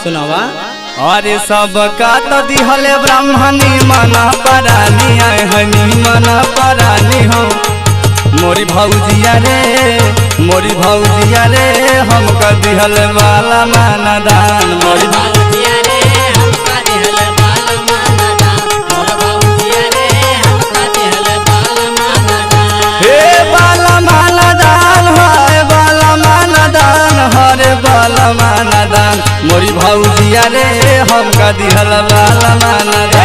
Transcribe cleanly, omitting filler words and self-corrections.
सुनावा। अरे सबका तो दिहले ब्राह्मणी मना परानी आए हनी मना परानी हो मोरी भौजिया रे हमका दिहल वाला माना दान मोरी भौजिया रे हमका दिहल वाला माना दान मोर भौजिया रे हमका दिहल वाला माना दान हे वाला माना दान है वाला माना दान हरे वाला माना दान मोरी भौजिया रे हमका दिहल वाला माना दान।